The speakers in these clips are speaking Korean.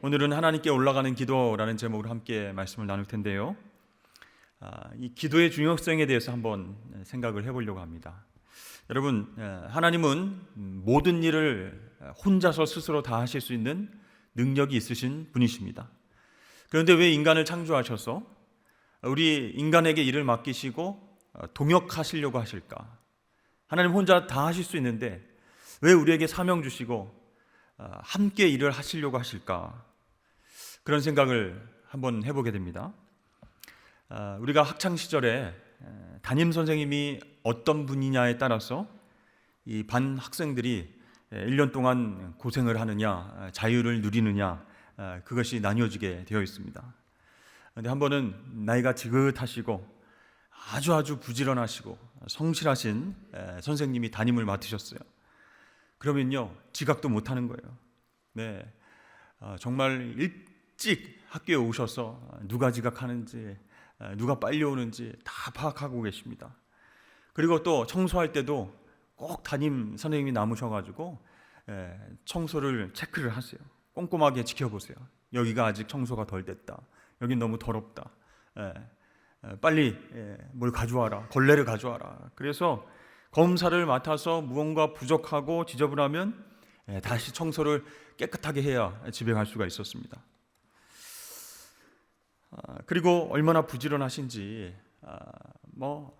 오늘은 하나님께 올라가는 기도라는 제목으로 함께 말씀을 나눌 텐데요. 이 기도의 중요성에 대해서 한번 생각을 해보려고 합니다. 여러분, 하나님은 모든 일을 혼자서 스스로 다 하실 수 있는 능력이 있으신 분이십니다. 그런데 왜 인간을 창조하셔서 우리 인간에게 일을 맡기시고 동역하시려고 하실까? 하나님 혼자 다 하실 수 있는데 왜 우리에게 사명 주시고 함께 일을 하시려고 하실까? 그런 생각을 한번 해보게 됩니다. 우리가 학창 시절에 담임 선생님이 어떤 분이냐에 따라서 이 반 학생들이 1년 동안 고생을 하느냐, 자유를 누리느냐, 그것이 나뉘어지게 되어 있습니다. 그런데 한 번은 나이가 지긋하시고 아주 부지런하시고 성실하신 선생님이 담임을 맡으셨어요. 그러면요, 지각도 못하는 거예요. 네, 정말 일찍 학교에 오셔서 누가 지각하는지, 누가 빨리 오는지 다 파악하고 계십니다. 그리고 또 청소할 때도 꼭 담임 선생님이 남으셔가지고 청소를 체크를 하세요. 꼼꼼하게 지켜보세요. 여기가 아직 청소가 덜 됐다. 여긴 너무 더럽다. 빨리 뭘 가져와라. 걸레를 가져와라. 그래서 검사를 맡아서 무언가 부족하고 지저분하면 다시 청소를 깨끗하게 해야 집에 갈 수가 있었습니다. 그리고 얼마나 부지런하신지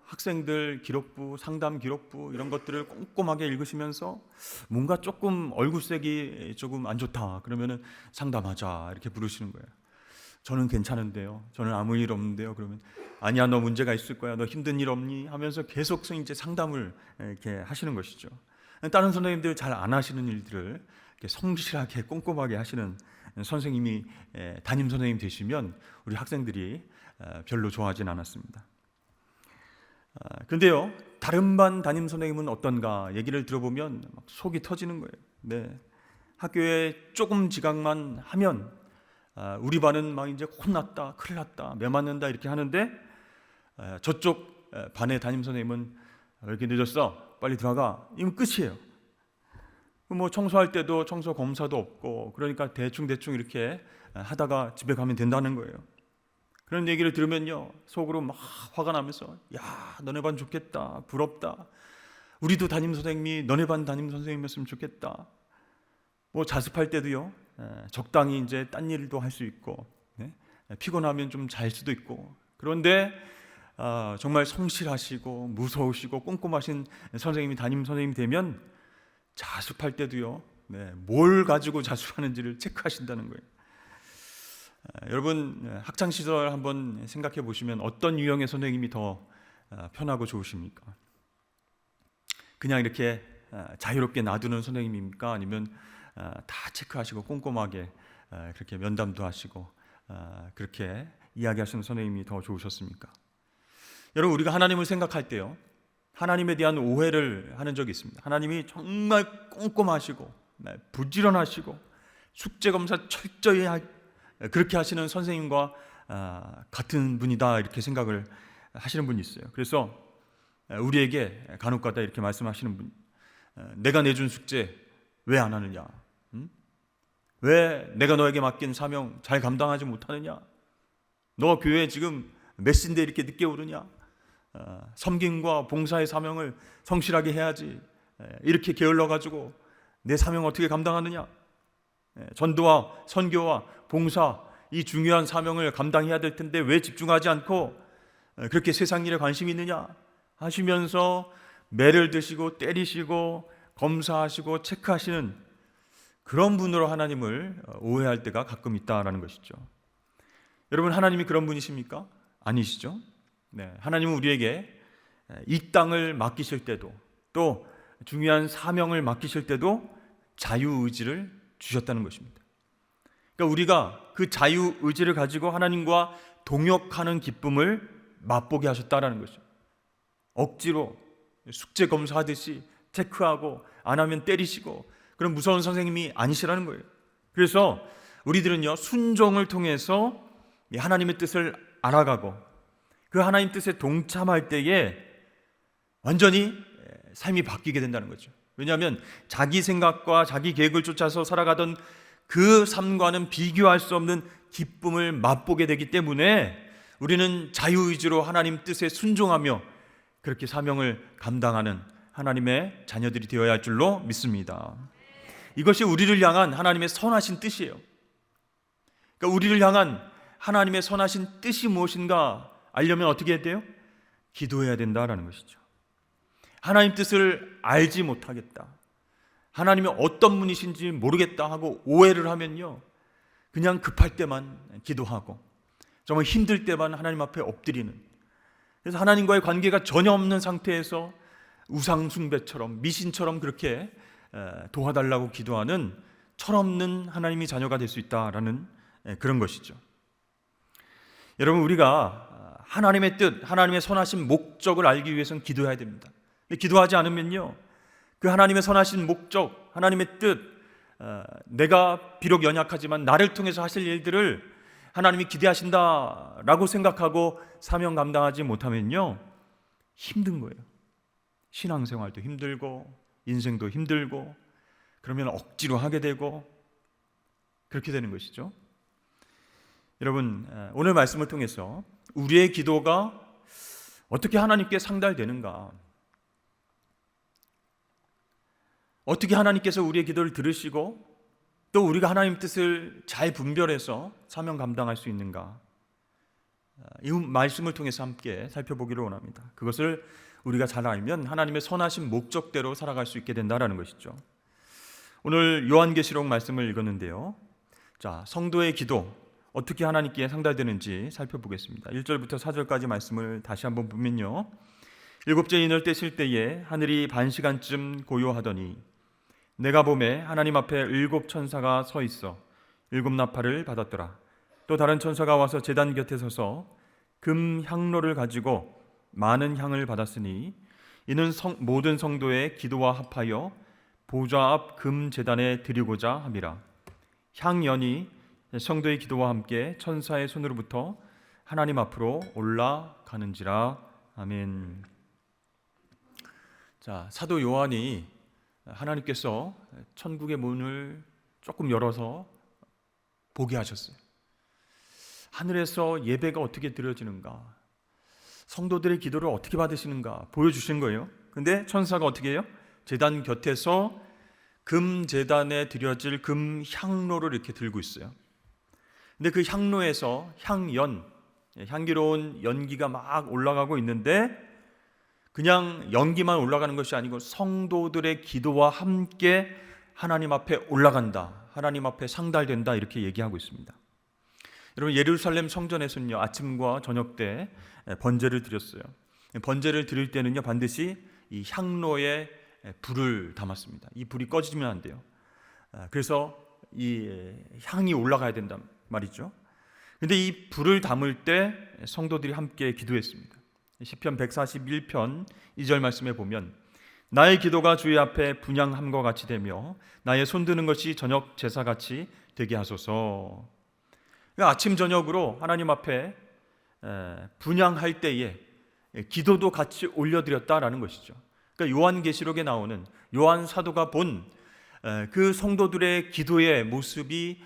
학생들 기록부, 상담 기록부 이런 것들을 꼼꼼하게 읽으시면서 뭔가 조금 얼굴색이 조금 안 좋다 그러면은 상담하자 이렇게 부르시는 거예요. 저는 괜찮은데요. 저는 아무 일 없는데요. 그러면 아니야, 너 문제가 있을 거야. 너 힘든 일 없니? 하면서 계속 이제 상담을 이렇게 하시는 것이죠. 다른 선생님들 잘 안 하시는 일들을 이렇게 성실하게 꼼꼼하게 하시는 선생님이 담임 선생님 되시면 우리 학생들이 별로 좋아하진 않았습니다. 그런데요, 다른 반 담임 선생님은 어떤가 얘기를 들어보면 막 속이 터지는 거예요. 네, 학교에 조금 지각만 하면 우리 반은 막 이제 혼났다, 큰일 났다, 매 맞는다 이렇게 하는데 저쪽 반의 담임 선생님은 왜 이렇게 늦었어? 빨리 들어가. 이건 끝이에요. 청소할 때도 청소 검사도 없고 그러니까 대충 이렇게 하다가 집에 가면 된다는 거예요. 그런 얘기를 들으면요, 속으로 막 화가 나면서 야, 너네 반 좋겠다, 부럽다. 우리도 담임 선생님이 너네 반 담임 선생님이었으면 좋겠다. 자습할 때도요, 적당히 이제 딴 일도 할 수 있고, 피곤하면 좀 잘 수도 있고. 그런데 정말 성실하시고 무서우시고 꼼꼼하신 선생님이 담임 선생님이 되면 자습할 때도요, 뭘 가지고 자습하는지를 체크하신다는 거예요. 여러분, 학창 시절 한번 생각해 보시면 어떤 유형의 선생님이 더 편하고 좋으십니까? 그냥 이렇게 자유롭게 놔두는 선생님입니까? 아니면 다 체크하시고 꼼꼼하게 그렇게 면담도 하시고 그렇게 이야기하시는 선생님이 더 좋으셨습니까? 여러분, 우리가 하나님을 생각할 때요, 하나님에 대한 오해를 하는 적이 있습니다. 하나님이 정말 꼼꼼하시고 부지런하시고 숙제검사 철저히 그렇게 하시는 선생님과 같은 분이다 이렇게 생각을 하시는 분이 있어요. 그래서 우리에게 간혹가다 이렇게 말씀하시는 분, 내가 내준 숙제 왜 안 하느냐? 왜 내가 너에게 맡긴 사명 잘 감당하지 못하느냐? 너 교회에 지금 몇 시인데 이렇게 늦게 오느냐? 섬김과 봉사의 사명을 성실하게 해야지. 이렇게 게을러가지고 내 사명 어떻게 감당하느냐? 전도와 선교와 봉사, 이 중요한 사명을 감당해야 될 텐데 왜 집중하지 않고 그렇게 세상 일에 관심이 있느냐 하시면서 매를 드시고 때리시고 검사하시고 체크하시는 그런 분으로 하나님을 오해할 때가 가끔 있다라는 것이죠. 여러분, 하나님이 그런 분이십니까? 아니시죠? 하나님은 우리에게 이 땅을 맡기실 때도 또 중요한 사명을 맡기실 때도 자유의지를 주셨다는 것입니다. 그러니까 우리가 그 자유의지를 가지고 하나님과 동역하는 기쁨을 맛보게 하셨다라는 것이죠. 억지로 숙제 검사하듯이 체크하고 안 하면 때리시고 그런 무서운 선생님이 아니시라는 거예요. 그래서 우리들은요, 순종을 통해서 하나님의 뜻을 알아가고 그 하나님 뜻에 동참할 때에 완전히 삶이 바뀌게 된다는 거죠. 왜냐하면 자기 생각과 자기 계획을 쫓아서 살아가던 그 삶과는 비교할 수 없는 기쁨을 맛보게 되기 때문에 우리는 자유의지로 하나님 뜻에 순종하며 그렇게 사명을 감당하는 하나님의 자녀들이 되어야 할 줄로 믿습니다. 이것이 우리를 향한 하나님의 선하신 뜻이에요. 그러니까 우리를 향한 하나님의 선하신 뜻이 무엇인가 알려면 어떻게 해야 돼요? 기도해야 된다라는 것이죠. 하나님 뜻을 알지 못하겠다, 하나님이 어떤 분이신지 모르겠다 하고 오해를 하면요, 그냥 급할 때만 기도하고 정말 힘들 때만 하나님 앞에 엎드리는, 그래서 하나님과의 관계가 전혀 없는 상태에서 우상숭배처럼 미신처럼 그렇게 도와달라고 기도하는 철없는 하나님의 자녀가 될 수 있다라는 그런 것이죠. 여러분, 우리가 하나님의 뜻, 하나님의 선하신 목적을 알기 위해서는 기도해야 됩니다. 근데 기도하지 않으면요, 그 하나님의 선하신 목적, 하나님의 뜻, 내가 비록 연약하지만 나를 통해서 하실 일들을 하나님이 기대하신다라고 생각하고 사명 감당하지 못하면요, 힘든 거예요. 신앙생활도 힘들고 인생도 힘들고, 그러면 억지로 하게 되고 그렇게 되는 것이죠. 여러분, 오늘 말씀을 통해서 우리의 기도가 어떻게 하나님께 상달되는가, 어떻게 하나님께서 우리의 기도를 들으시고 또 우리가 하나님 뜻을 잘 분별해서 사명 감당할 수 있는가, 이 말씀을 통해서 함께 살펴보기를 원합니다. 그것을 우리가 잘 알면 하나님의 선하신 목적대로 살아갈 수 있게 된다는 것이죠. 오늘 요한계시록 말씀을 읽었는데요, 자, 성도의 기도 어떻게 하나님께 상달되는지 살펴보겠습니다. 1절부터 4절까지 말씀을 다시 한번 보면요, 일곱째 인을 떼실 때에 하늘이 반시간쯤 고요하더니 내가 보매 하나님 앞에 일곱 천사가 서 있어 일곱 나팔을 받았더라. 또 다른 천사가 와서 제단 곁에 서서 금 향로를 가지고 많은 향을 받았으니 이는 모든 성도의 기도와 합하여 보좌 앞 금 제단에 드리고자 함이라. 향연이 성도의 기도와 함께 천사의 손으로부터 하나님 앞으로 올라가는지라. 아멘. 자, 사도 요한이 하나님께서 천국의 문을 조금 열어서 보게 하셨어요. 하늘에서 예배가 어떻게 드려지는가, 성도들의 기도를 어떻게 받으시는가 보여주신 거예요. 근데 천사가 어떻게 해요? 제단 곁에서 금 제단에 드려질 금 향로를 이렇게 들고 있어요. 근데 그 향로에서 향기로운 연기가 막 올라가고 있는데, 그냥 연기만 올라가는 것이 아니고 성도들의 기도와 함께 하나님 앞에 올라간다, 하나님 앞에 상달된다, 이렇게 얘기하고 있습니다. 여러분, 예루살렘 성전에서는요, 아침과 저녁 때 번제를 드렸어요. 번제를 드릴 때는요, 반드시 이 향로에 불을 담았습니다. 이 불이 꺼지면 안 돼요. 그래서 이 향이 올라가야 된단 말이죠. 근데 이 불을 담을 때 성도들이 함께 기도했습니다. 시편 141편 2절 말씀에 보면 나의 기도가 주의 앞에 분향함과 같이 되며 나의 손드는 것이 저녁 제사같이 되게 하소서. 그러니까 아침 저녁으로 하나님 앞에 분향할 때에 기도도 같이 올려드렸다라는 것이죠. 그러니까 요한계시록에 나오는 요한 사도가 본 그 성도들의 기도의 모습이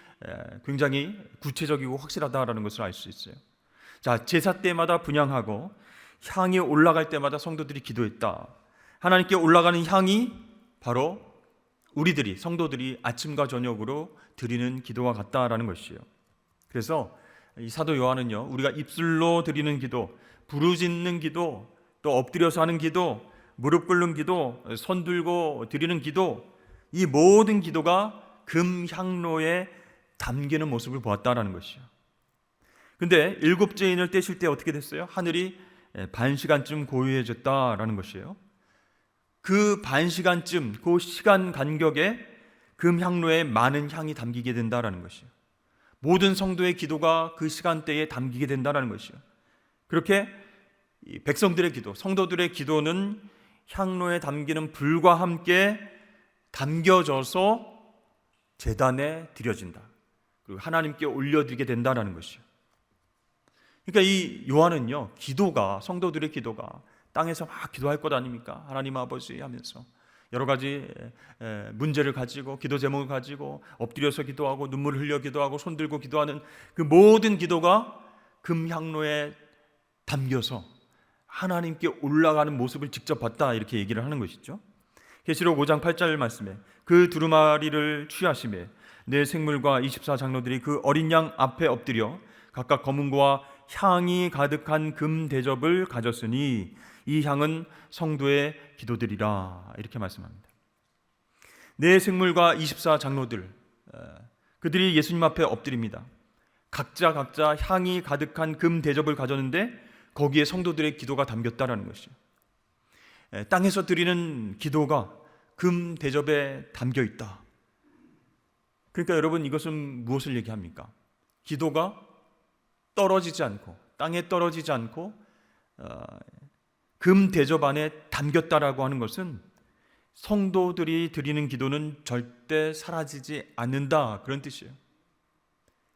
굉장히 구체적이고 확실하다라는 것을 알 수 있어요. 자, 제사 때마다 분향하고 향이 올라갈 때마다 성도들이 기도했다. 하나님께 올라가는 향이 바로 우리들이, 성도들이 아침과 저녁으로 드리는 기도와 같다라는 것이에요. 그래서 이 사도 요한은요, 우리가 입술로 드리는 기도, 부르짖는 기도, 또 엎드려서 하는 기도, 무릎 꿇는 기도, 손 들고 드리는 기도, 이 모든 기도가 금 향로에 담기는 모습을 보았다라는 것이요. 근데 일곱째 인을 떼실 때 어떻게 됐어요? 하늘이 반시간쯤 고요해졌다라는 것이에요. 그 반시간쯤, 그 시간 간격에 금 향로에 많은 향이 담기게 된다라는 것이요. 모든 성도의 기도가 그 시간대에 담기게 된다라는 것이요. 그렇게 백성들의 기도, 성도들의 기도는 향로에 담기는 불과 함께 담겨져서 제단에 드려진다. 그리고 하나님께 올려드리게 된다는 것이요. 그러니까 이 요한은요, 기도가, 성도들의 기도가 땅에서 막 기도할 것 아닙니까? 하나님 아버지 하면서 여러 가지 문제를 가지고 기도 제목을 가지고 엎드려서 기도하고 눈물을 흘려 기도하고 손 들고 기도하는 그 모든 기도가 금향로에 담겨서 하나님께 올라가는 모습을 직접 봤다, 이렇게 얘기를 하는 것이죠. 계시록 5장 8절 말씀에 그 두루마리를 취하심에 내 생물과 24장로들이 그 어린 양 앞에 엎드려 각각 검은고와 향이 가득한 금 대접을 가졌으니 이 향은 성도의 기도들이라, 이렇게 말씀합니다. 네 생물과 24장로들, 그들이 예수님 앞에 엎드립니다. 각자 향이 가득한 금 대접을 가졌는데 거기에 성도들의 기도가 담겼다라는 것이죠. 땅에서 드리는 기도가 금 대접에 담겨 있다. 그러니까 여러분, 이것은 무엇을 얘기합니까? 기도가 떨어지지 않고, 땅에 떨어지지 않고 금 대접 안에 담겼다라고 하는 것은 성도들이 드리는 기도는 절대 사라지지 않는다, 그런 뜻이에요.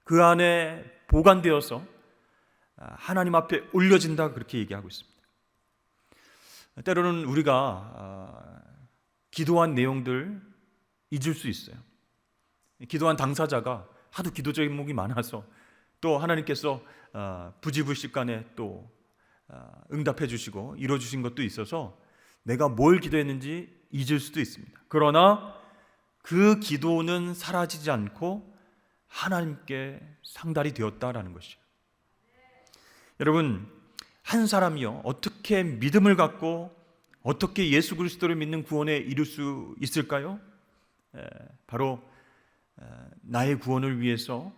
그 안에 보관되어서 하나님 앞에 올려진다, 그렇게 얘기하고 있습니다. 때로는 우리가 기도한 내용들 잊을 수 있어요. 기도한 당사자가 하도 기도 제목이 많아서 또 하나님께서 부지불식간에 또 응답해 주시고 이루어 주신 것도 있어서 내가 뭘 기도했는지 잊을 수도 있습니다. 그러나 그 기도는 사라지지 않고 하나님께 상달이 되었다라는 것이죠. 여러분, 한 사람이요, 어떻게 믿음을 갖고 어떻게 예수 그리스도를 믿는 구원에 이룰 수 있을까요? 바로 나의 구원을 위해서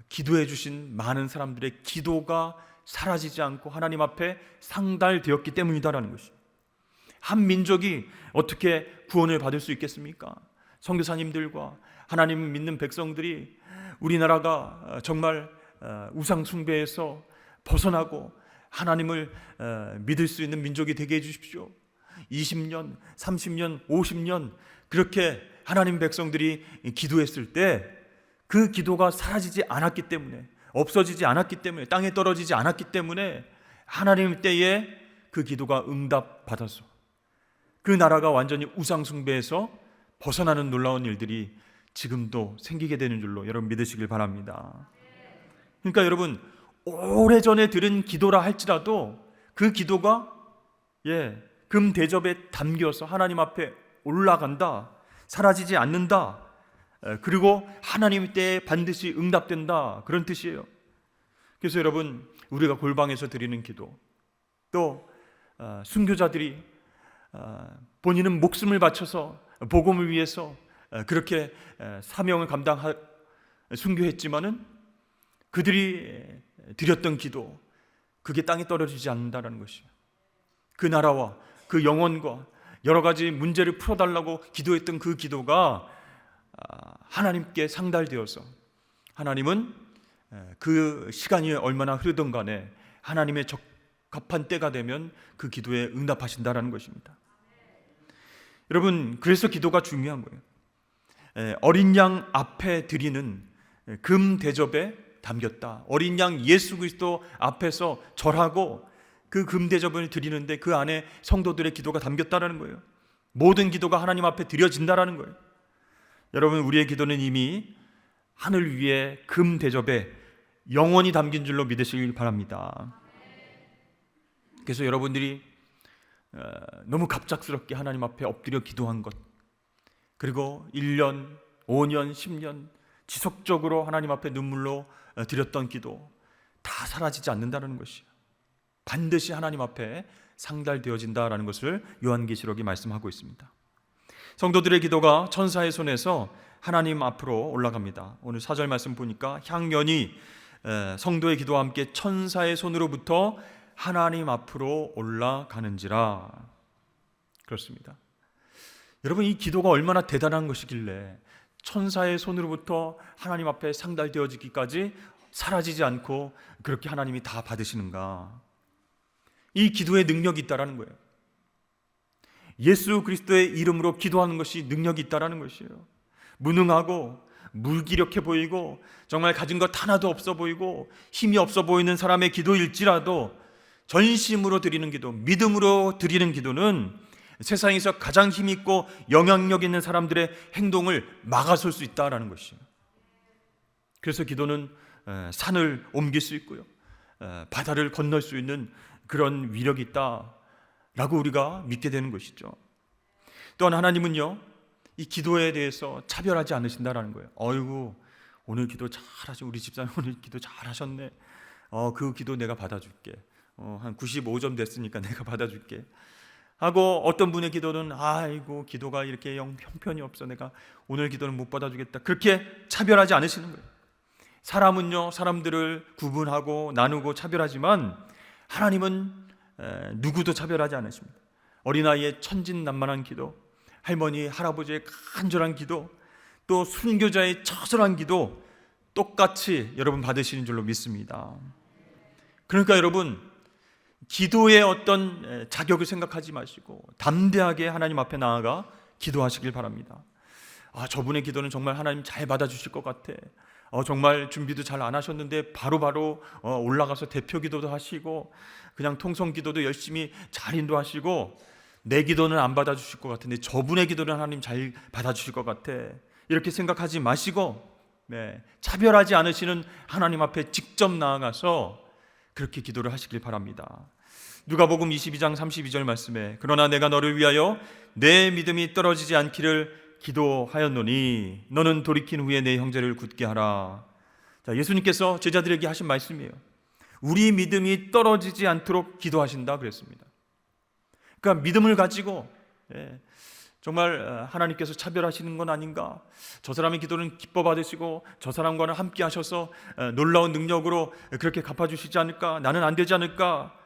기도해 주신 많은 사람들의 기도가 사라지지 않고 하나님 앞에 상달되었기 때문이다라는 것이죠. 한 민족이 어떻게 구원을 받을 수 있겠습니까? 선교사님들과 하나님을 믿는 백성들이 우리나라가 정말 우상 숭배에서 벗어나고 하나님을 믿을 수 있는 민족이 되게 해주십시오. 20년, 30년, 50년 그렇게 하나님 백성들이 기도했을 때 그 기도가 사라지지 않았기 때문에, 없어지지 않았기 때문에, 땅에 떨어지지 않았기 때문에 하나님 때에 그 기도가 응답받아서 그 나라가 완전히 우상 숭배에서 벗어나는 놀라운 일들이 지금도 생기게 되는 줄로 여러분 믿으시길 바랍니다. 그러니까 여러분, 오래전에 들은 기도라 할지라도 그 기도가 금 대접에 담겨서 하나님 앞에 올라간다, 사라지지 않는다, 그리고 하나님 때에 반드시 응답된다, 그런 뜻이에요. 그래서 여러분, 우리가 골방에서 드리는 기도, 또 순교자들이 본인은 목숨을 바쳐서 복음을 위해서 그렇게 사명을 순교했지만은 그들이 드렸던 기도, 그게 땅에 떨어지지 않는다는 것이에요. 그 나라와 그 영혼과 여러 가지 문제를 풀어달라고 기도했던 그 기도가 하나님께 상달되어서 하나님은 그 시간이 얼마나 흐르던 간에 하나님의 적합한 때가 되면 그 기도에 응답하신다라는 것입니다. 여러분, 그래서 기도가 중요한 거예요. 어린 양 앞에 드리는 금 대접에 담겼다. 어린 양 예수 그리스도 앞에서 절하고 그 금 대접을 드리는데 그 안에 성도들의 기도가 담겼다라는 거예요. 모든 기도가 하나님 앞에 드려진다라는 거예요. 여러분, 우리의 기도는 이미 하늘 위에 금 대접에 영원히 담긴 줄로 믿으시길 바랍니다. 그래서 여러분들이 너무 갑작스럽게 하나님 앞에 엎드려 기도한 것, 그리고 1년, 5년, 10년 지속적으로 하나님 앞에 눈물로 드렸던 기도 다 사라지지 않는다는 것이에요. 반드시 하나님 앞에 상달되어진다라는 것을 요한계시록이 말씀하고 있습니다. 성도들의 기도가 천사의 손에서 하나님 앞으로 올라갑니다. 오늘 4절 말씀 보니까 향연이 성도의 기도와 함께 천사의 손으로부터 하나님 앞으로 올라가는지라. 그렇습니다. 여러분, 이 기도가 얼마나 대단한 것이길래 천사의 손으로부터 하나님 앞에 상달되어지기까지 사라지지 않고 그렇게 하나님이 다 받으시는가? 이 기도에 능력이 있다라는 거예요. 예수 그리스도의 이름으로 기도하는 것이 능력이 있다라는 것이에요. 무능하고 무기력해 보이고 정말 가진 것 하나도 없어 보이고 힘이 없어 보이는 사람의 기도일지라도 전심으로 드리는 기도, 믿음으로 드리는 기도는 세상에서 가장 힘있고 영향력 있는 사람들의 행동을 막아설 수 있다라는 것이에요. 그래서 기도는 산을 옮길 수 있고요, 바다를 건널 수 있는 그런 위력이 있다라고 우리가 믿게 되는 것이죠. 또한 하나님은요, 이 기도에 대해서 차별하지 않으신다라는 거예요. 어이구, 오늘 기도 잘하셔, 우리 집사님 오늘 기도 잘하셨네. 그 기도 내가 받아줄게. 한 95점 됐으니까 내가 받아줄게 하고, 어떤 분의 기도는 아이고 기도가 이렇게 형편이 없어, 내가 오늘 기도는 못 받아주겠다, 그렇게 차별하지 않으시는 거예요. 사람은요, 사람들을 구분하고 나누고 차별하지만 하나님은 누구도 차별하지 않으십니다. 어린아이의 천진난만한 기도, 할머니 할아버지의 간절한 기도, 또 순교자의 처절한 기도 똑같이 여러분 받으시는 줄로 믿습니다. 그러니까 여러분, 기도의 어떤 자격을 생각하지 마시고 담대하게 하나님 앞에 나아가 기도하시길 바랍니다. 저분의 기도는 정말 하나님 잘 받아주실 것 같아. 정말 준비도 잘 안 하셨는데 바로바로 올라가서 대표 기도도 하시고 그냥 통성 기도도 열심히 잘 인도하시고, 내 기도는 안 받아주실 것 같은데 저분의 기도는 하나님 잘 받아주실 것 같아, 이렇게 생각하지 마시고 차별하지 않으시는 하나님 앞에 직접 나아가서 그렇게 기도를 하시길 바랍니다. 누가복음 22장 32절 말씀에 그러나 내가 너를 위하여 내 믿음이 떨어지지 않기를 기도하였노니 너는 돌이킨 후에 내 형제를 굳게 하라. 자, 예수님께서 제자들에게 하신 말씀이에요. 우리 믿음이 떨어지지 않도록 기도하신다 그랬습니다. 그러니까 믿음을 가지고 정말 하나님께서 차별하시는 건 아닌가, 저 사람의 기도는 기뻐 받으시고 저 사람과는 함께 하셔서 놀라운 능력으로 그렇게 갚아주시지 않을까, 나는 안 되지 않을까,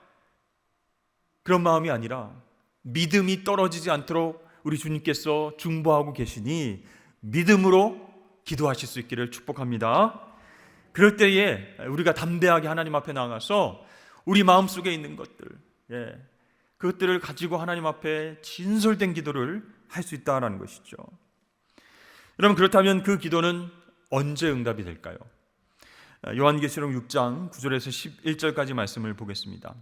그런 마음이 아니라 믿음이 떨어지지 않도록 우리 주님께서 중보하고 계시니 믿음으로 기도하실 수 있기를 축복합니다. 그럴 때에 우리가 담대하게 하나님 앞에 나가서 우리 마음속에 있는 것들, 그것들을 가지고 하나님 앞에 진솔된 기도를 할 수 있다는 것이죠. 여러분, 그렇다면 그 기도는 언제 응답이 될까요? 요한계시록 6장 9절에서 11절까지 말씀을 보겠습니다.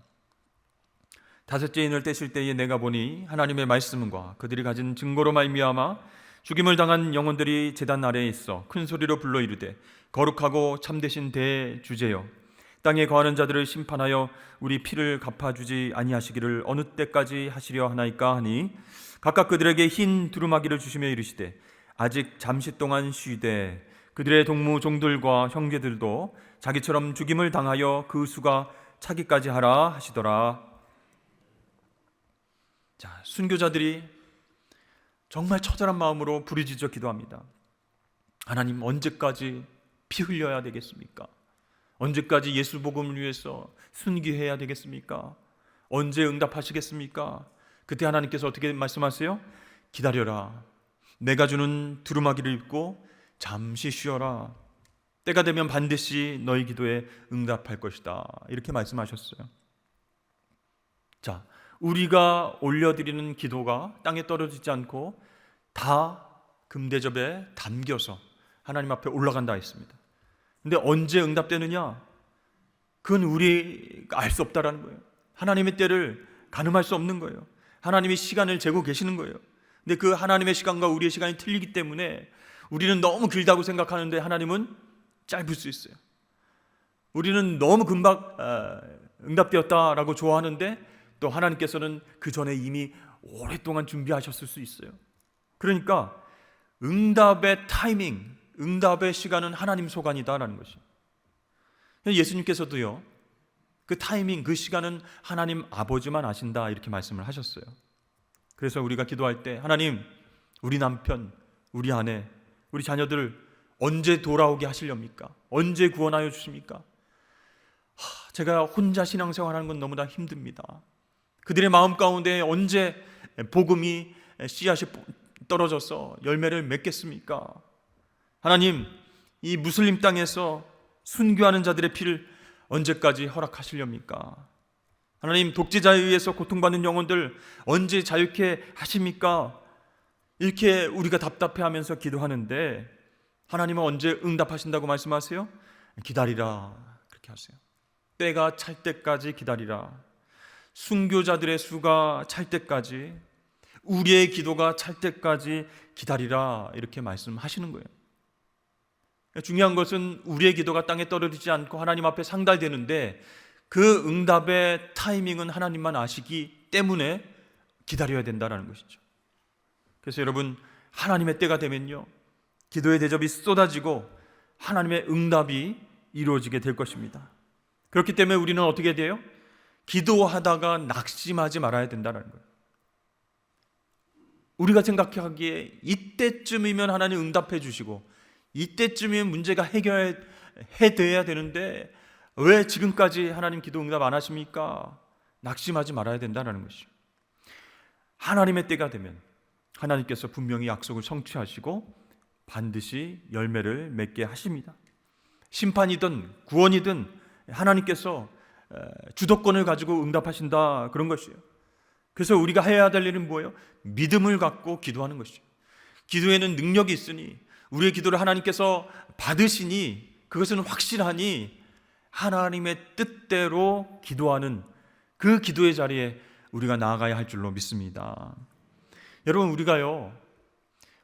다섯째 인을 떼실 때에 내가 보니 하나님의 말씀과 그들이 가진 증거로 말미암아 죽임을 당한 영혼들이 제단 아래에 있어 큰 소리로 불러 이르되 거룩하고 참되신 대주제여, 땅에 거하는 자들을 심판하여 우리 피를 갚아주지 아니하시기를 어느 때까지 하시려 하나이까 하니, 각각 그들에게 흰 두루마기를 주시며 이르시되 아직 잠시 동안 쉬되 그들의 동무 종들과 형제들도 자기처럼 죽임을 당하여 그 수가 차기까지 하라 하시더라. 자, 순교자들이 정말 처절한 마음으로 부르짖어 기도합니다. 하나님, 언제까지 피 흘려야 되겠습니까? 언제까지 예수 복음을 위해서 순교해야 되겠습니까? 언제 응답하시겠습니까? 그때 하나님께서 어떻게 말씀하세요? 기다려라. 내가 주는 두루마기를 입고 잠시 쉬어라. 때가 되면 반드시 너희 기도에 응답할 것이다. 이렇게 말씀하셨어요. 자, 우리가 올려드리는 기도가 땅에 떨어지지 않고 다 금대접에 담겨서 하나님 앞에 올라간다 했습니다. 근데 언제 응답되느냐? 그건 우리가 알 수 없다라는 거예요. 하나님의 때를 가늠할 수 없는 거예요. 하나님이 시간을 재고 계시는 거예요. 근데 그 하나님의 시간과 우리의 시간이 틀리기 때문에 우리는 너무 길다고 생각하는데 하나님은 짧을 수 있어요. 우리는 너무 금방 응답되었다라고 좋아하는데 또 하나님께서는 그 전에 이미 오랫동안 준비하셨을 수 있어요. 그러니까 응답의 타이밍, 응답의 시간은 하나님 소관이다라는 것이에요. 예수님께서도요, 그 타이밍, 그 시간은 하나님 아버지만 아신다 이렇게 말씀을 하셨어요. 그래서 우리가 기도할 때 하나님, 우리 남편, 우리 아내, 우리 자녀들 언제 돌아오게 하시렵니까? 언제 구원하여 주십니까? 제가 혼자 신앙생활하는 건 너무나 힘듭니다. 그들의 마음 가운데 언제 복음이 씨앗이 떨어져서 열매를 맺겠습니까? 하나님, 이 무슬림 땅에서 순교하는 자들의 피를 언제까지 허락하시렵니까? 하나님, 독재자에 의해서 고통받는 영혼들 언제 자유케 하십니까? 이렇게 우리가 답답해하면서 기도하는데 하나님은 언제 응답하신다고 말씀하세요? 기다리라, 그렇게 하세요. 때가 찰 때까지 기다리라. 순교자들의 수가 찰 때까지, 우리의 기도가 찰 때까지 기다리라 이렇게 말씀하시는 거예요. 중요한 것은 우리의 기도가 땅에 떨어지지 않고 하나님 앞에 상달되는데 그 응답의 타이밍은 하나님만 아시기 때문에 기다려야 된다는 것이죠. 그래서 여러분, 하나님의 때가 되면요, 기도의 대접이 쏟아지고 하나님의 응답이 이루어지게 될 것입니다. 그렇기 때문에 우리는 어떻게 돼요? 기도하다가 낙심하지 말아야 된다는 거예요. 우리가 생각하기에 이때쯤이면 하나님 응답해 주시고 이때쯤이면 문제가 해결돼야 되는데 왜 지금까지 하나님 기도 응답 안 하십니까? 낙심하지 말아야 된다는 것이죠. 하나님의 때가 되면 하나님께서 분명히 약속을 성취하시고 반드시 열매를 맺게 하십니다. 심판이든 구원이든 하나님께서 주도권을 가지고 응답하신다, 그런 것이에요. 그래서 우리가 해야 될 일은 뭐예요? 믿음을 갖고 기도하는 것이죠. 기도에는 능력이 있으니 우리의 기도를 하나님께서 받으시니 그것은 확실하니 하나님의 뜻대로 기도하는 그 기도의 자리에 우리가 나아가야 할 줄로 믿습니다. 여러분, 우리가요,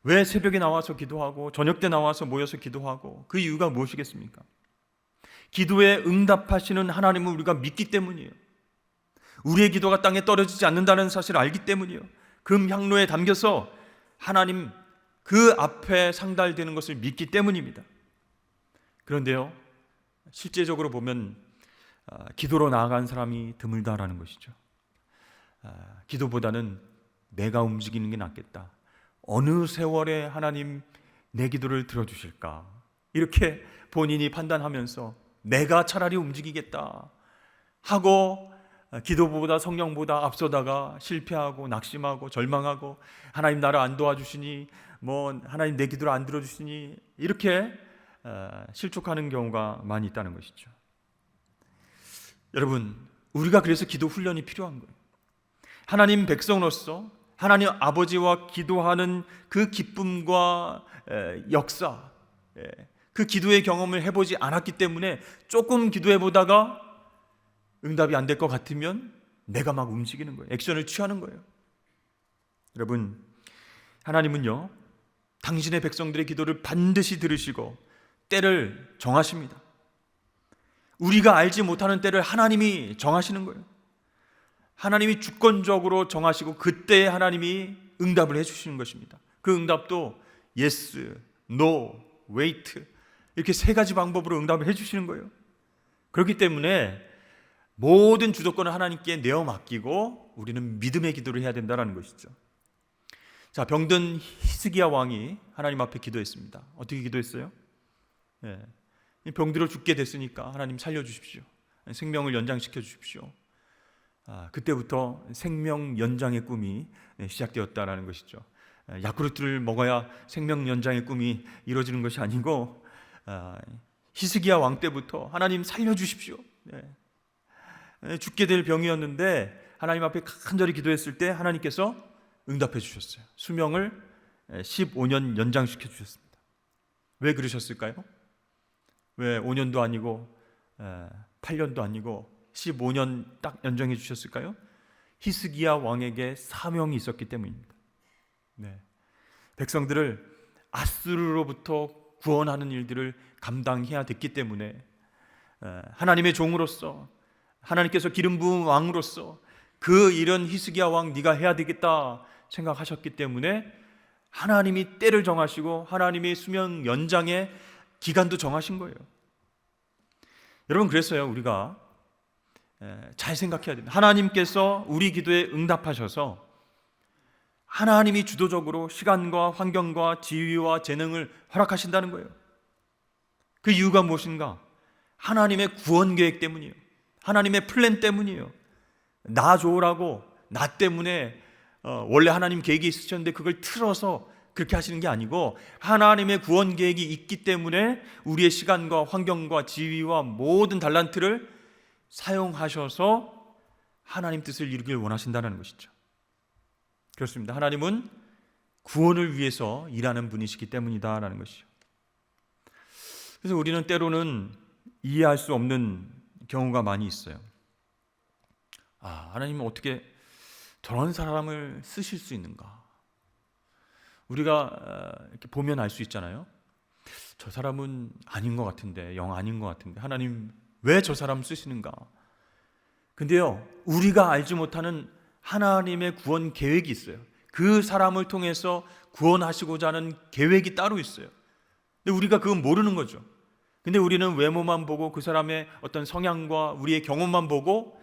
왜 새벽에 나와서 기도하고 저녁 때 나와서 모여서 기도하고 그 이유가 무엇이겠습니까? 기도에 응답하시는 하나님을 우리가 믿기 때문이에요. 우리의 기도가 땅에 떨어지지 않는다는 사실을 알기 때문이에요. 금향로에 담겨서 하나님 그 앞에 상달되는 것을 믿기 때문입니다. 그런데요, 실제적으로 보면 기도로 나아간 사람이 드물다라는 것이죠. 기도보다는 내가 움직이는 게 낫겠다. 어느 세월에 하나님 내 기도를 들어주실까? 이렇게 본인이 판단하면서 내가 차라리 움직이겠다 하고 기도보다 성령보다 앞서다가 실패하고 낙심하고 절망하고 하나님 나를 안 도와주시니 하나님 내 기도를 안 들어주시니 이렇게 실족하는 경우가 많이 있다는 것이죠. 여러분, 우리가 그래서 기도 훈련이 필요한 거예요. 하나님 백성으로서 하나님 아버지와 기도하는 그 기쁨과 역사, 그 기도의 경험을 해보지 않았기 때문에 조금 기도해보다가 응답이 안 될 것 같으면 내가 막 움직이는 거예요. 액션을 취하는 거예요. 여러분, 하나님은요, 당신의 백성들의 기도를 반드시 들으시고 때를 정하십니다. 우리가 알지 못하는 때를 하나님이 정하시는 거예요. 하나님이 주권적으로 정하시고 그때 하나님이 응답을 해주시는 것입니다. 그 응답도 yes, no, wait 이렇게 세 가지 방법으로 응답을 해주시는 거예요. 그렇기 때문에 모든 주도권을 하나님께 내어 맡기고 우리는 믿음의 기도를 해야 된다는 것이죠. 자, 병든 히스기야 왕이 하나님 앞에 기도했습니다. 어떻게 기도했어요? 병들어 죽게 됐으니까 하나님 살려주십시오. 생명을 연장시켜 주십시오. 그때부터 생명 연장의 꿈이 시작되었다라는 것이죠. 야쿠르트를 먹어야 생명 연장의 꿈이 이루어지는 것이 아니고 히스기야 왕 때부터 하나님 살려주십시오. 죽게 될 병이었는데 하나님 앞에 간절히 기도했을 때 하나님께서 응답해 주셨어요. 수명을 15년 연장시켜 주셨습니다. 왜 그러셨을까요? 왜 5년도 아니고 8년도 아니고 15년 딱 연장해 주셨을까요? 히스기야 왕에게 사명이 있었기 때문입니다. 백성들을 아수르로부터 구원하는 일들을 감당해야 됐기 때문에 하나님의 종으로서 하나님께서 기름 부은 왕으로서 그 일은 히스기야 왕 네가 해야 되겠다 생각하셨기 때문에 하나님이 때를 정하시고 하나님의 수명 연장의 기간도 정하신 거예요. 여러분, 그래서요, 우리가 잘 생각해야 됩니다. 하나님께서 우리 기도에 응답하셔서 하나님이 주도적으로 시간과 환경과 지위와 재능을 허락하신다는 거예요. 그 이유가 무엇인가? 하나님의 구원 계획 때문이에요. 하나님의 플랜 때문이에요. 나 좋으라고 나 때문에 원래 하나님 계획이 있으셨는데 그걸 틀어서 그렇게 하시는 게 아니고 하나님의 구원 계획이 있기 때문에 우리의 시간과 환경과 지위와 모든 달란트를 사용하셔서 하나님 뜻을 이루길 원하신다는 것이죠. 그렇습니다. 하나님은 구원을 위해서 일하는 분이시기 때문이다라는 것이죠. 그래서 우리는 때로는 이해할 수 없는 경우가 많이 있어요. 하나님은 어떻게 저런 사람을 쓰실 수 있는가? 우리가 이렇게 보면 알 수 있잖아요. 저 사람은 아닌 것 같은데, 영 아닌 것 같은데 하나님 왜 저 사람 쓰시는가? 근데요, 우리가 알지 못하는 하나님의 구원 계획이 있어요. 그 사람을 통해서 구원하시고자 하는 계획이 따로 있어요. 근데 우리가 그건 모르는 거죠. 근데 우리는 외모만 보고 그 사람의 어떤 성향과 우리의 경험만 보고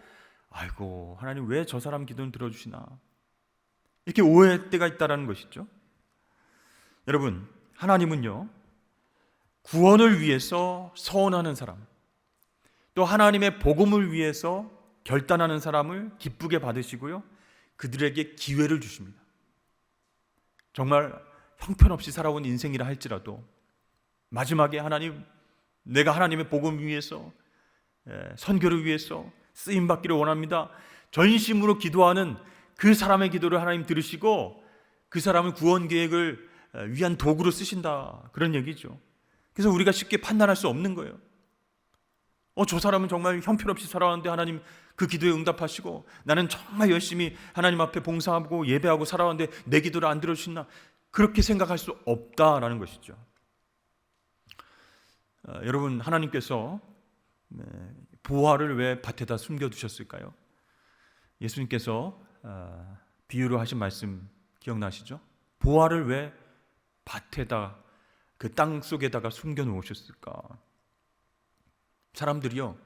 아이고 하나님 왜 저 사람 기도는 들어주시나, 이렇게 오해할 때가 있다는 것이죠. 여러분, 하나님은요 구원을 위해서 서원하는 사람, 또 하나님의 복음을 위해서 결단하는 사람을 기쁘게 받으시고요, 그들에게 기회를 주십니다. 정말 형편없이 살아온 인생이라 할지라도 마지막에 하나님, 내가 하나님의 복음 위해서 선교를 위해서 쓰임받기를 원합니다, 전심으로 기도하는 그 사람의 기도를 하나님 들으시고 그 사람을 구원 계획을 위한 도구로 쓰신다, 그런 얘기죠. 그래서 우리가 쉽게 판단할 수 없는 거예요. 저 사람은 정말 형편없이 살아왔는데 하나님 그 기도에 응답하시고 나는 정말 열심히 하나님 앞에 봉사하고 예배하고 살아왔는데 내 기도를 안 들어주시나, 그렇게 생각할 수 없다라는 것이죠. 여러분, 하나님께서 보화를 왜 밭에다 숨겨두셨을까요? 예수님께서 비유로 하신 말씀 기억나시죠? 보화를 왜 밭에다, 그 땅 속에다가 숨겨놓으셨을까? 사람들이요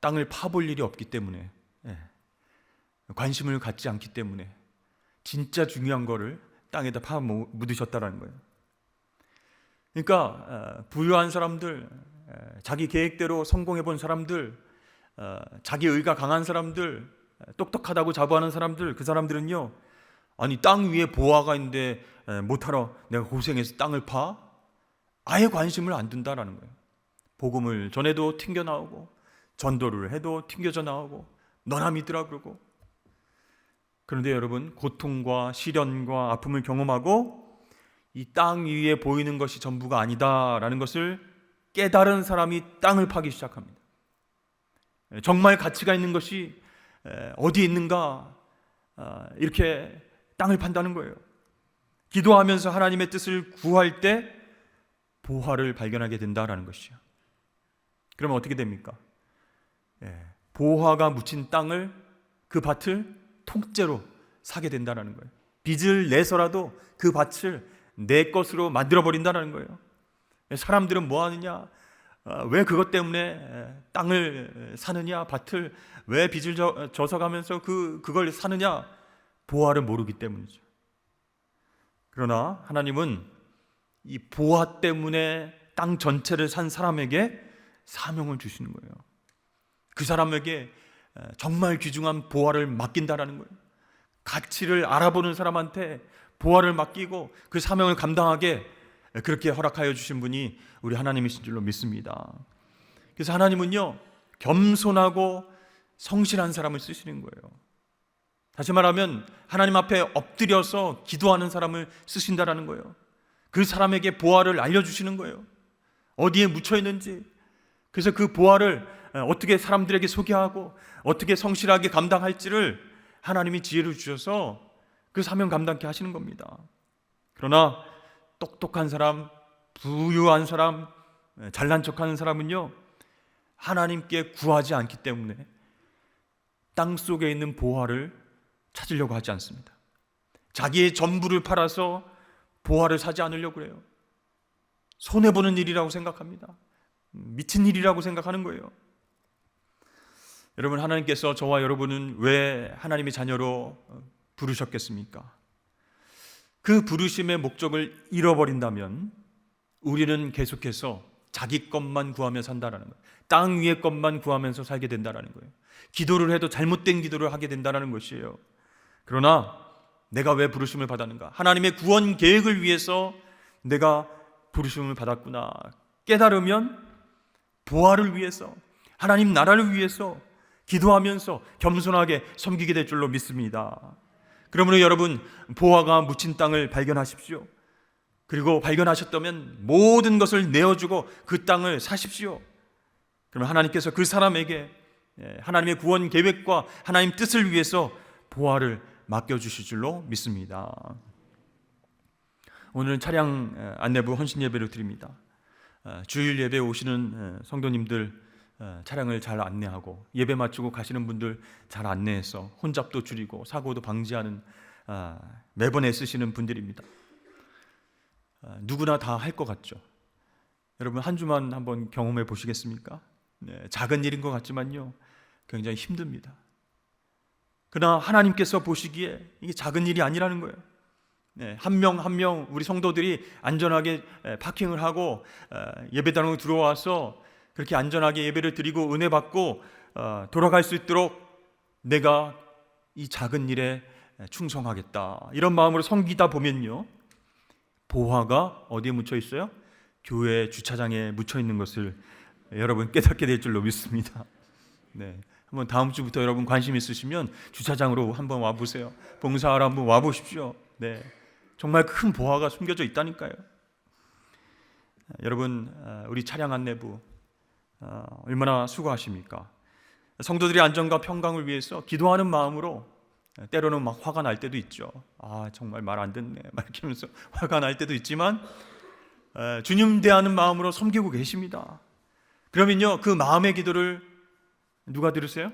땅을 파볼 일이 없기 때문에, 관심을 갖지 않기 때문에 진짜 중요한 거를 땅에다 파 묻으셨다라는 거예요. 그러니까 부유한 사람들, 자기 계획대로 성공해 본 사람들, 자기 의가 강한 사람들, 똑똑하다고 자부하는 사람들, 그 사람들은요 아니 땅 위에 보화가 있는데 못하러 내가 고생해서 땅을 파? 아예 관심을 안 둔다라는 거예요. 복음을 전해도 튕겨 나오고 전도를 해도 튕겨져 나오고 너나 믿으라 그러고. 그런데 여러분, 고통과 시련과 아픔을 경험하고 이 땅 위에 보이는 것이 전부가 아니다라는 것을 깨달은 사람이 땅을 파기 시작합니다. 정말 가치가 있는 것이 어디에 있는가, 이렇게 땅을 판다는 거예요. 기도하면서 하나님의 뜻을 구할 때 보화를 발견하게 된다라는 것이죠. 그러면 어떻게 됩니까? 보화가 묻힌 땅을, 그 밭을 통째로 사게 된다는 거예요. 빚을 내서라도 그 밭을 내 것으로 만들어버린다는 거예요. 사람들은 뭐 하느냐, 왜 그것 때문에 땅을 사느냐, 밭을 왜 빚을 져서 가면서 그걸 사느냐, 보화를 모르기 때문이죠. 그러나 하나님은 이 보화 때문에 땅 전체를 산 사람에게 사명을 주시는 거예요. 그 사람에게 정말 귀중한 보화를 맡긴다라는 거예요. 가치를 알아보는 사람한테 보화를 맡기고 그 사명을 감당하게 그렇게 허락하여 주신 분이 우리 하나님이신 줄로 믿습니다. 그래서 하나님은요 겸손하고 성실한 사람을 쓰시는 거예요. 다시 말하면 하나님 앞에 엎드려서 기도하는 사람을 쓰신다라는 거예요. 그 사람에게 보화를 알려주시는 거예요. 어디에 묻혀 있는지, 그래서 그 보화를 어떻게 사람들에게 소개하고 어떻게 성실하게 감당할지를 하나님이 지혜를 주셔서 그 사명 감당케 하시는 겁니다. 그러나 똑똑한 사람, 부유한 사람, 잘난 척하는 사람은요 하나님께 구하지 않기 때문에 땅 속에 있는 보화를 찾으려고 하지 않습니다. 자기의 전부를 팔아서 보화를 사지 않으려고 그래요. 손해보는 일이라고 생각합니다. 미친 일이라고 생각하는 거예요. 여러분, 하나님께서 저와 여러분은 왜 하나님의 자녀로 부르셨겠습니까? 그 부르심의 목적을 잃어버린다면 우리는 계속해서 자기 것만 구하며 산다라는 거예요. 땅 위의 것만 구하면서 살게 된다라는 거예요. 기도를 해도 잘못된 기도를 하게 된다라는 것이에요. 그러나 내가 왜 부르심을 받았는가? 하나님의 구원 계획을 위해서 내가 부르심을 받았구나 깨달으면 보화를 위해서, 하나님 나라를 위해서 기도하면서 겸손하게 섬기게 될 줄로 믿습니다. 그러므로 여러분, 보화가 묻힌 땅을 발견하십시오. 그리고 발견하셨다면 모든 것을 내어주고 그 땅을 사십시오. 그러면 하나님께서 그 사람에게 하나님의 구원 계획과 하나님 뜻을 위해서 보화를 맡겨주실 줄로 믿습니다. 오늘은 차량 안내부 헌신 예배를 드립니다. 주일 예배 오시는 성도님들 차량을 잘 안내하고 예배 마치고 가시는 분들 잘 안내해서 혼잡도 줄이고 사고도 방지하는 매번 애쓰시는 분들입니다. 누구나 다 할 것 같죠. 여러분 한 주만 한번 경험해 보시겠습니까? 네, 작은 일인 것 같지만요 굉장히 힘듭니다. 그러나 하나님께서 보시기에 이게 작은 일이 아니라는 거예요. 네, 한 명 한 명 우리 성도들이 안전하게 파킹을 하고 예배당으로 들어와서 그렇게 안전하게 예배를 드리고 은혜 받고 돌아갈 수 있도록 내가 이 작은 일에 충성하겠다 이런 마음으로 섬기다 보면요 보화가 어디에 묻혀 있어요? 교회 주차장에 묻혀 있는 것을 여러분 깨닫게 될 줄로 믿습니다. 네, 한번 다음 주부터 여러분 관심 있으시면 주차장으로 한번 와보세요. 봉사하러 한번 와보십시오. 네, 정말 큰 보화가 숨겨져 있다니까요. 여러분 우리 차량 안내부 얼마나 수고하십니까? 성도들의 안전과 평강을 위해서 기도하는 마음으로 때로는 막 화가 날 때도 있죠. 정말 말 안 듣네 막 이렇게 하면서 화가 날 때도 있지만 주님 대하는 마음으로 섬기고 계십니다. 그러면요 그 마음의 기도를 누가 들으세요?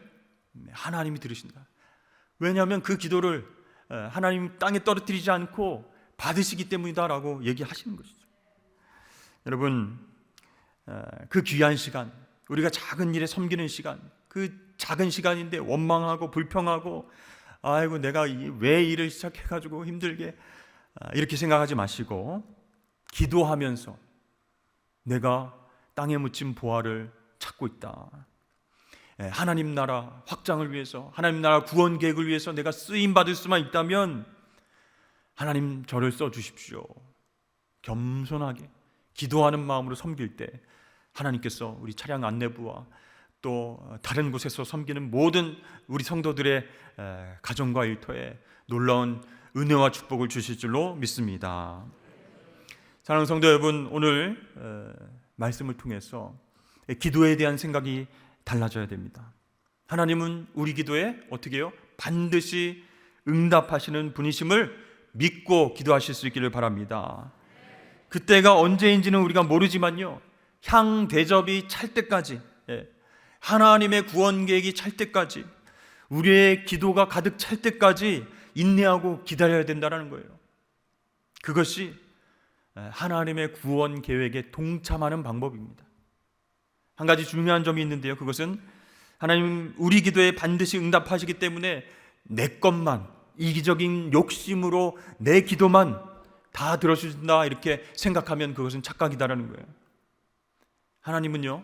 하나님이 들으신다. 왜냐하면 그 기도를 하나님 땅에 떨어뜨리지 않고 받으시기 때문이다라고 얘기하시는 것이죠. 여러분 그 귀한 시간, 우리가 작은 일에 섬기는 시간, 그 작은 시간인데 원망하고 불평하고 아이고 내가 왜 일을 시작해가지고 힘들게 이렇게 생각하지 마시고 기도하면서 내가 땅에 묻힌 보화를 찾고 있다. 하나님 나라 확장을 위해서, 하나님 나라 구원 계획을 위해서 내가 쓰임 받을 수만 있다면 하나님 저를 써주십시오. 겸손하게 기도하는 마음으로 섬길 때 하나님께서 우리 차량 안내부와 또 다른 곳에서 섬기는 모든 우리 성도들의 가정과 일터에 놀라운 은혜와 축복을 주실 줄로 믿습니다. 사랑하는 성도 여러분, 오늘 말씀을 통해서 기도에 대한 생각이 달라져야 됩니다. 하나님은 우리 기도에 어떻게 해요? 반드시 응답하시는 분이심을 믿고 기도하실 수 있기를 바랍니다. 그때가 언제인지는 우리가 모르지만요 향 대접이 찰 때까지, 하나님의 구원 계획이 찰 때까지, 우리의 기도가 가득 찰 때까지 인내하고 기다려야 된다는 거예요. 그것이 하나님의 구원 계획에 동참하는 방법입니다. 한 가지 중요한 점이 있는데요, 그것은 하나님 우리 기도에 반드시 응답하시기 때문에 내 것만, 이기적인 욕심으로 내 기도만 다 들어주신다 이렇게 생각하면 그것은 착각이다라는 거예요. 하나님은요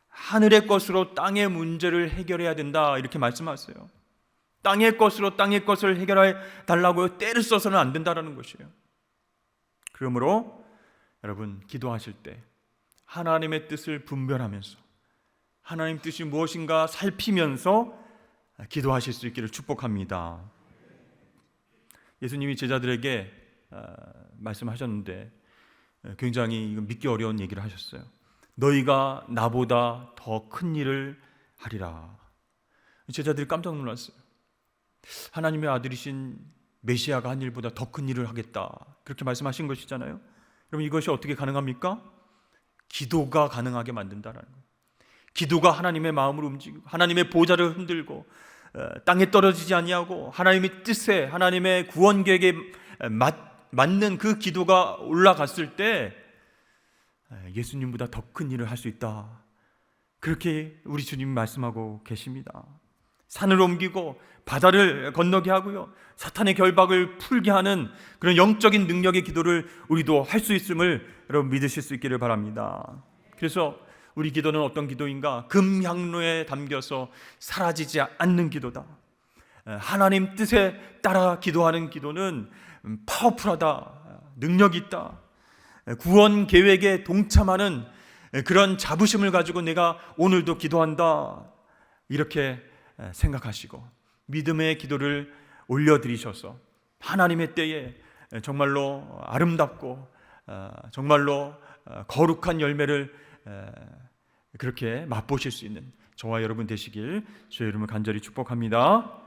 하늘의 것으로 땅의 문제를 해결해야 된다 이렇게 말씀하세요. 땅의 것으로 땅의 것을 해결해 달라고요. 때를 써서는 안 된다라는 것이에요. 그러므로 여러분 기도하실 때 하나님의 뜻을 분별하면서 하나님 뜻이 무엇인가 살피면서 기도하실 수 있기를 축복합니다. 예수님이 제자들에게 말씀하셨는데 굉장히 믿기 어려운 얘기를 하셨어요. 너희가 나보다 더 큰 일을 하리라. 제자들이 깜짝 놀랐어요. 하나님의 아들이신 메시아가 한 일보다 더 큰 일을 하겠다 그렇게 말씀하신 것이잖아요. 그럼 이것이 어떻게 가능합니까? 기도가 가능하게 만든다라는 거예요. 기도가 하나님의 마음을 움직이고 하나님의 보좌를 흔들고 땅에 떨어지지 아니하고 하나님의 뜻에 하나님의 구원 계획에 맞는 그 기도가 올라갔을 때 예수님보다 더 큰 일을 할 수 있다. 그렇게 우리 주님이 말씀하고 계십니다. 산을 옮기고 바다를 건너게 하고요, 사탄의 결박을 풀게 하는 그런 영적인 능력의 기도를 우리도 할 수 있음을 여러분 믿으실 수 있기를 바랍니다. 그래서 우리 기도는 어떤 기도인가? 금향로에 담겨서 사라지지 않는 기도다. 하나님 뜻에 따라 기도하는 기도는 파워풀하다, 능력이 있다. 구원 계획에 동참하는 그런 자부심을 가지고 내가 오늘도 기도한다 이렇게 생각하시고 믿음의 기도를 올려드리셔서 하나님의 때에 정말로 아름답고 정말로 거룩한 열매를 그렇게 맛보실 수 있는 저와 여러분 되시길 주의 이름으로 간절히 축복합니다.